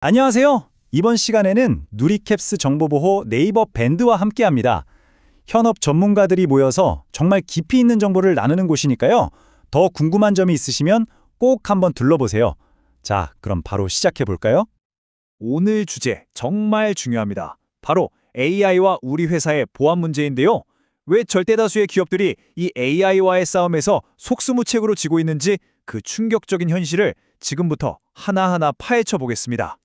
안녕하세요. 이번 시간에는 누리캡스 정보보호 네이버 밴드와 함께합니다. 현업 전문가들이 모여서 정말 깊이 있는 정보를 나누는 곳이니까요. 더 궁금한 점이 있으시면 꼭 한번 둘러보세요. 자, 그럼 바로 시작해 볼까요? 오늘 주제 정말 중요합니다. 바로 AI와 우리 회사의 보안 문제인데요. 왜 절대다수의 기업들이 이 AI와의 싸움에서 속수무책으로 지고 있는지 그 충격적인 현실을 지금부터 하나하나 파헤쳐 보겠습니다.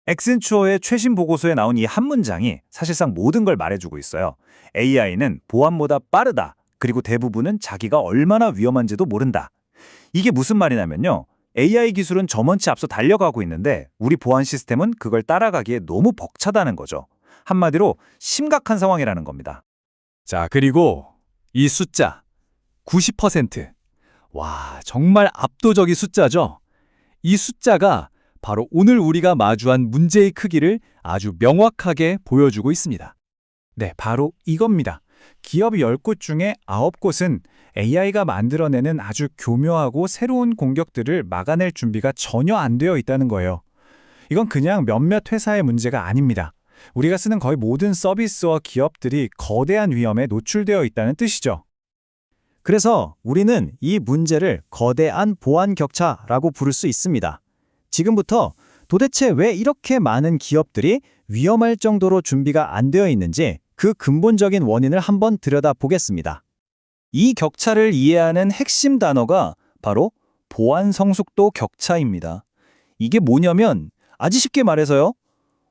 엑센추어의 최신 보고서에 나온 이 한 문장이 사실상 모든 걸 말해주고 있어요. AI는 보안보다 빠르다. 그리고 대부분은 자기가 얼마나 위험한지도 모른다. 이게 무슨 말이냐면요. AI 기술은 저먼치 앞서 달려가고 있는데 우리 보안 시스템은 그걸 따라가기에 너무 벅차다는 거죠. 한마디로 심각한 상황이라는 겁니다. 자, 그리고 이 숫자 90%. 와, 정말 압도적인 숫자죠. 이 숫자가 바로 오늘 우리가 마주한 문제의 크기를 아주 명확하게 보여주고 있습니다. 네, 바로 이겁니다. 기업 10곳 중에 9곳은 AI가 만들어내는 아주 교묘하고 새로운 공격들을 막아낼 준비가 전혀 안 되어 있다는 거예요. 이건 그냥 몇몇 회사의 문제가 아닙니다. 우리가 쓰는 거의 모든 서비스와 기업들이 거대한 위험에 노출되어 있다는 뜻이죠. 그래서 우리는 이 문제를 거대한 보안 격차라고 부를 수 있습니다. 지금부터 도대체 왜 이렇게 많은 기업들이 위험할 정도로 준비가 안 되어 있는지 그 근본적인 원인을 한번 들여다보겠습니다. 이 격차를 이해하는 핵심 단어가 바로 보안 성숙도 격차입니다. 이게 뭐냐면 아주 쉽게 말해서요.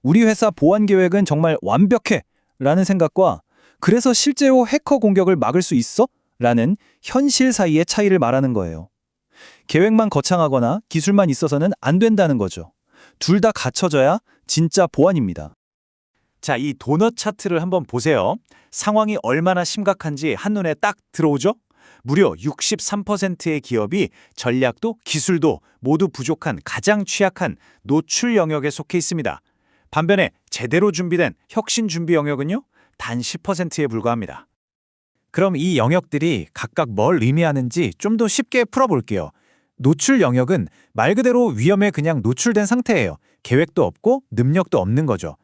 우리 회사 보안 계획은 정말 완벽해 라는 생각과 그래서 실제로 해커 공격을 막을 수 있어? 라는 현실 사이의 차이를 말하는 거예요. 계획만 거창하거나 기술만 있어서는 안 된다는 거죠. 둘 다 갖춰져야 진짜 보안입니다. 자, 이 도넛 차트를 한번 보세요. 상황이 얼마나 심각한지 한눈에 딱 들어오죠? 무려 63%의 기업이 전략도 기술도 모두 부족한 가장 취약한 노출 영역에 속해 있습니다. 반면에 제대로 준비된 혁신 준비 영역은요? 단 10%에 불과합니다. 그럼 이 영역들이 각각 뭘 의미하는지 좀 더 쉽게 풀어볼게요. 노출 영역은 말 그대로 위험에 그냥 노출된 상태예요. 계획도 없고 능력도 없는 거죠.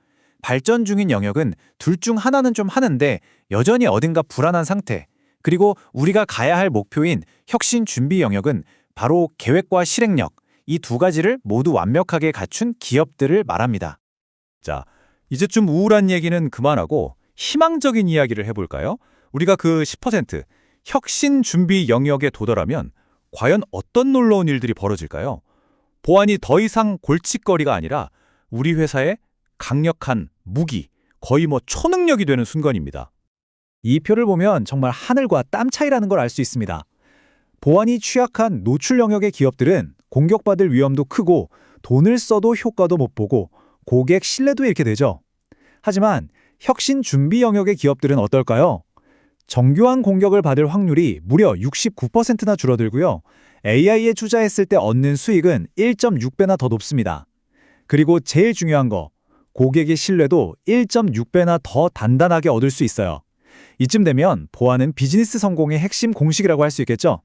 발전 중인 영역은 둘 중 하나는 좀 하는데 여전히 어딘가 불안한 상태. 그리고 우리가 가야 할 목표인 혁신 준비 영역은 바로 계획과 실행력, 이 두 가지를 모두 완벽하게 갖춘 기업들을 말합니다. 자, 이제 좀 우울한 얘기는 그만하고 희망적인 이야기를 해볼까요? 우리가 그 10% 혁신 준비 영역에 도달하면 과연 어떤 놀라운 일들이 벌어질까요? 보안이 더 이상 골칫거리가 아니라 우리 회사의 강력한 무기, 거의 초능력이 되는 순간입니다. 이 표를 보면 정말 하늘과 땀 차이라는 걸 알 수 있습니다. 보안이 취약한 노출 영역의 기업들은 공격받을 위험도 크고 돈을 써도 효과도 못 보고 고객 신뢰도 잃게 되죠. 하지만 혁신 준비 영역의 기업들은 어떨까요? 정교한 공격을 받을 확률이 무려 69%나 줄어들고요. AI에 투자했을 때 얻는 수익은 1.6배나 더 높습니다. 그리고 제일 중요한 거, 고객의 신뢰도 1.6배나 더 단단하게 얻을 수 있어요. 이쯤 되면 보안은 비즈니스 성공의 핵심 공식이라고 할 수 있겠죠?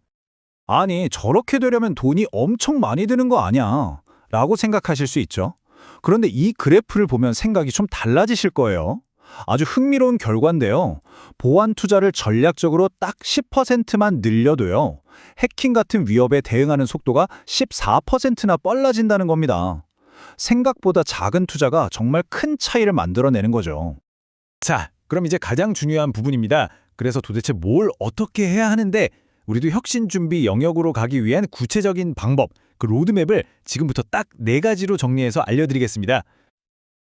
아니, 저렇게 되려면 돈이 엄청 많이 드는 거 아니야? 라고 생각하실 수 있죠. 그런데 이 그래프를 보면 생각이 좀 달라지실 거예요. 아주 흥미로운 결과인데요. 보안 투자를 전략적으로 딱 10%만 늘려도요. 해킹 같은 위협에 대응하는 속도가 14%나 빨라진다는 겁니다. 생각보다 작은 투자가 정말 큰 차이를 만들어내는 거죠. 자, 그럼 이제 가장 중요한 부분입니다. 그래서 도대체 뭘 어떻게 해야 하는데 우리도 혁신 준비 영역으로 가기 위한 구체적인 방법, 그 로드맵을 지금부터 딱 4가지로 정리해서 알려드리겠습니다.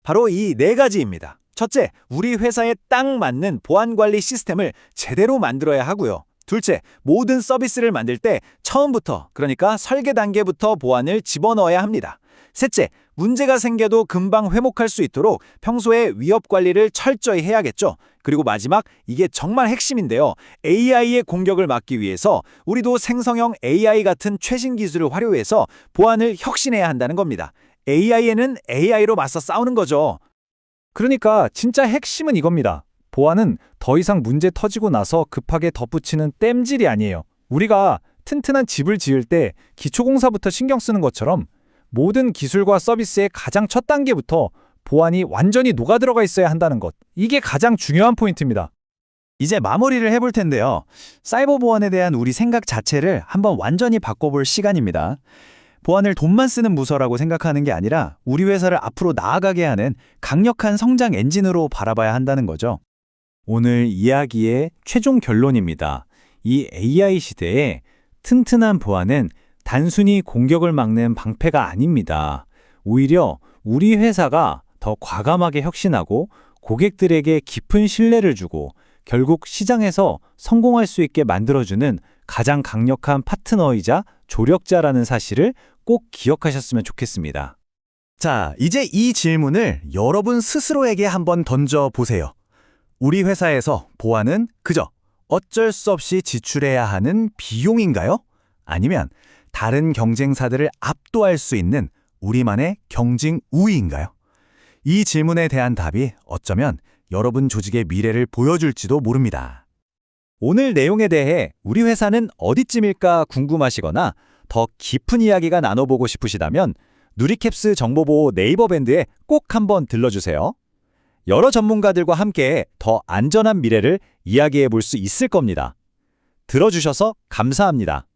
바로 이 4가지입니다. 첫째, 우리 회사에 딱 맞는 보안관리 시스템을 제대로 만들어야 하고요. 둘째, 모든 서비스를 만들 때 처음부터, 그러니까 설계 단계부터 보안을 집어넣어야 합니다. 셋째, 문제가 생겨도 금방 회복할 수 있도록 평소에 위협 관리를 철저히 해야겠죠. 그리고 마지막, 이게 정말 핵심인데요. AI의 공격을 막기 위해서 우리도 생성형 AI 같은 최신 기술을 활용해서 보안을 혁신해야 한다는 겁니다. AI에는 AI로 맞서 싸우는 거죠. 그러니까 진짜 핵심은 이겁니다. 보안은 더 이상 문제 터지고 나서 급하게 덧붙이는 땜질이 아니에요. 우리가 튼튼한 집을 지을 때 기초공사부터 신경 쓰는 것처럼 모든 기술과 서비스의 가장 첫 단계부터 보안이 완전히 녹아들어가 있어야 한다는 것. 이게 가장 중요한 포인트입니다. 이제 마무리를 해볼 텐데요. 사이버 보안에 대한 우리 생각 자체를 한번 완전히 바꿔볼 시간입니다. 보안을 돈만 쓰는 부서라고 생각하는 게 아니라 우리 회사를 앞으로 나아가게 하는 강력한 성장 엔진으로 바라봐야 한다는 거죠. 오늘 이야기의 최종 결론입니다. 이 AI 시대에 튼튼한 보안은 단순히 공격을 막는 방패가 아닙니다. 오히려 우리 회사가 더 과감하게 혁신하고 고객들에게 깊은 신뢰를 주고 결국 시장에서 성공할 수 있게 만들어주는 가장 강력한 파트너이자 조력자라는 사실을 꼭 기억하셨으면 좋겠습니다. 자, 이제 이 질문을 여러분 스스로에게 한번 던져보세요. 우리 회사에서 보안은 그저 어쩔 수 없이 지출해야 하는 비용인가요? 아니면 다른 경쟁사들을 압도할 수 있는 우리만의 경쟁 우위인가요? 이 질문에 대한 답이 어쩌면 여러분 조직의 미래를 보여줄지도 모릅니다. 오늘 내용에 대해 우리 회사는 어디쯤일까 궁금하시거나 더 깊은 이야기가 나눠보고 싶으시다면 누리캡스 정보보호 네이버 밴드에 꼭 한번 들러주세요. 여러 전문가들과 함께 더 안전한 미래를 이야기해 볼 수 있을 겁니다. 들어주셔서 감사합니다.